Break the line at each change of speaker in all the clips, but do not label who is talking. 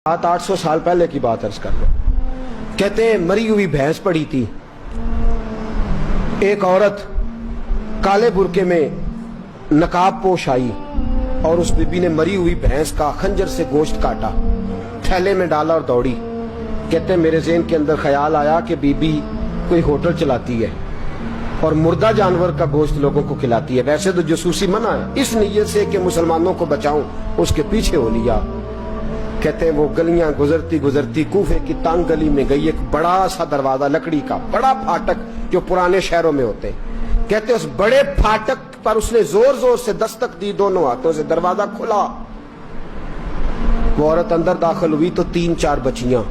800 साल पहले की बात अर्ज कर रहे। कहते हैं मरी हुई भैंस पड़ी थी, एक औरत काले बुरके में नकाब पोश आई और उस बीबी ने मरी हुई भैंस का खंजर से गोश्त काटा, थैले में डाला और दौड़ी। कहते हैं मेरे ज़हन के अंदर ख्याल आया कि बीबी कोई होटल चलाती है और मुर्दा जानवर का गोश्त लोगों को खिलाती है। वैसे तो जासूसी मना है, इस नीयत से कि मुसलमानों को बचाऊं उसके पीछे हो लिया। कहते हैं वो गलियां गुजरती गुजरती कूफे की तंग गली में गई, एक बड़ा सा दरवाजा लकड़ी का, बड़ा फाटक जो पुराने शहरों में होते हैं। कहते उस बड़े फाटक पर उसने जोर जोर से दस्तक दी, दोनों हाथों से दरवाजा खुला। वो औरत अंदर दाखिल हुई तो 3-4 बच्चियां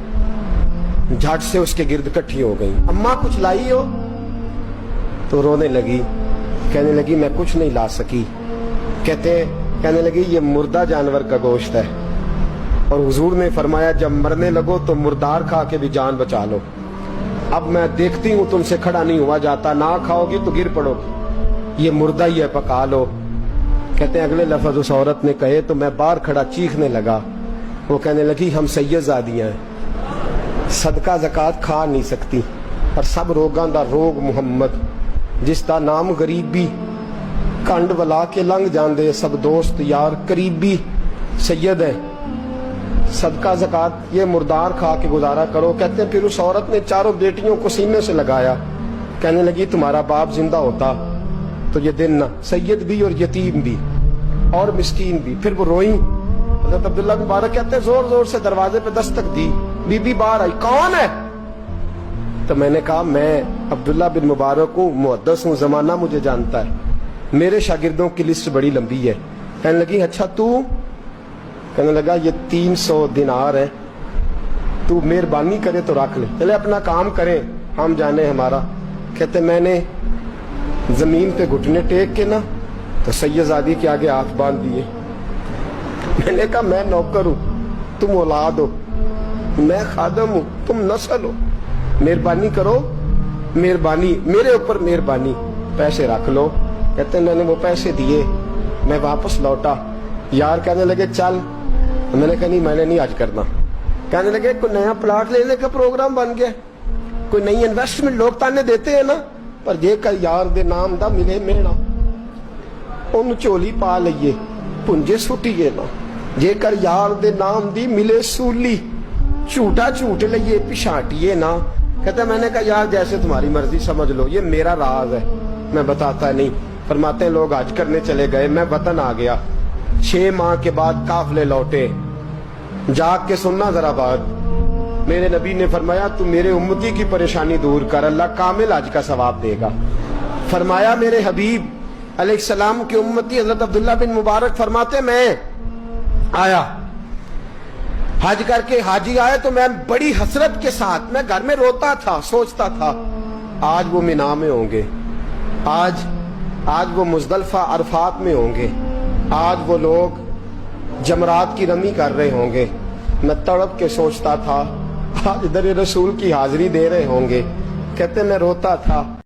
झट से उसके गिर्द इकट्ठी हो गई। अम्मा कुछ लाई हो? तो रोने लगी, कहने लगी मैं कुछ नहीं ला सकी। कहने लगी ये मुर्दा जानवर का गोश्त है और हुजूर ने फरमाया जब मरने लगो तो मुर्दार खा के भी जान बचा लो। अब मैं देखती हूं तुमसे खड़ा नहीं हुआ जाता, ना खाओगी तो गिर पड़ोगी, ये मुर्दा ही है, पका लो। कहते हैं अगले लफ्ज उस औरत ने कहे तो मैं बाहर खड़ा चीखने लगा। वो कहने लगी हम सैयदजादियां हैं, सदका ज़कात खा नहीं सकती, पर सब रोगां दा रोग मुहम्मद, जिसका नाम गरीबी, कंड वला के लंघ जांदे सब दोस्त यार करीबी, सैयद है, सदका ज़कात ये मुर्दार खा के गुजारा करो। कहते हैं फिर उस औरत ने चारों बेटियों को सीने से लगाया, कहने लगी तुम्हारा बाप जिंदा होता तो ये दिन ना सैयद भी और यतीम भी और मिस्कीन भी। फिर वो रोई। हज़रत अब्दुल्ला मुबारक कहते हैं जोर जोर से दरवाजे पे दस्तक दी, बीबी बाहर आई, कौन है? तो मैंने कहा मैं अब्दुल्ला बिन मुबारक हूँ, मुहद्दिस हूँ, जमाना मुझे जानता है, मेरे शागिर्दों की लिस्ट बड़ी लंबी है। कहने लगी अच्छा तू? कहने लगा ये 300 दिनार है, तू मेहरबानी करे तो रख ले, चले अपना काम करें हम जाने हमारा। कहते मैंने जमीन पे घुटने टेक के ना तो सैयदजादी के आगे हाथ बांध दिए। मैंने कहा मैं नौकर हूं, तुम औलाद हो, मैं खादम हूं, तुम नस्ल हो, मेहरबानी करो, मेहरबानी मेरे ऊपर मेहरबानी, पैसे रख लो। कहते मैंने वो पैसे दिए, मैं वापस लौटा। यार कहने लगे चल, मैंने कहा नहीं मैंने नहीं आज करना। कहने लगे कोई नया प्लाट लेने का प्रोग्राम बन गया, कोई नई इन्वेस्टमेंट, लोग ताने देते हैं ना, पर जेकर यार दे नाम दा मिले मेहना ओनू झोली पा लईए, पुंजे सुटिए ना, जेकर यार दे नाम दी मिले सूली, झूठा झूठ लईए पिछाटिए ना। कहते मैंने कहा यार जैसे तुम्हारी मर्जी समझ लो, ये मेरा राज है, मैं बताता नहीं। फरमाते हैं लोग हज करने चले गए, मैं वतन आ गया, 6 माह के बाद काफले लौटे। जाग के सुनना जरा बात, मेरे नबी ने फरमाया तू मेरे उम्मती की परेशानी दूर कर, अल्लाह कामिल हज का सवाब देगा। फरमाया मेरे हबीब अलैहिस्सलाम की उम्मती हजरत अब्दुल्ला बिन मुबारक फरमाते मैं आया हज करके, हाजी आए तो मैं बड़ी हसरत के साथ, मैं घर में रोता था, सोचता था आज वो मिना में होंगे, आज वो मुज़दलिफा अरफात में होंगे, आज वो लोग जमरात की रमी कर रहे होंगे। मैं तड़प के सोचता था आज दर रसूल की हाजिरी दे रहे होंगे। कहते मैं रोता था।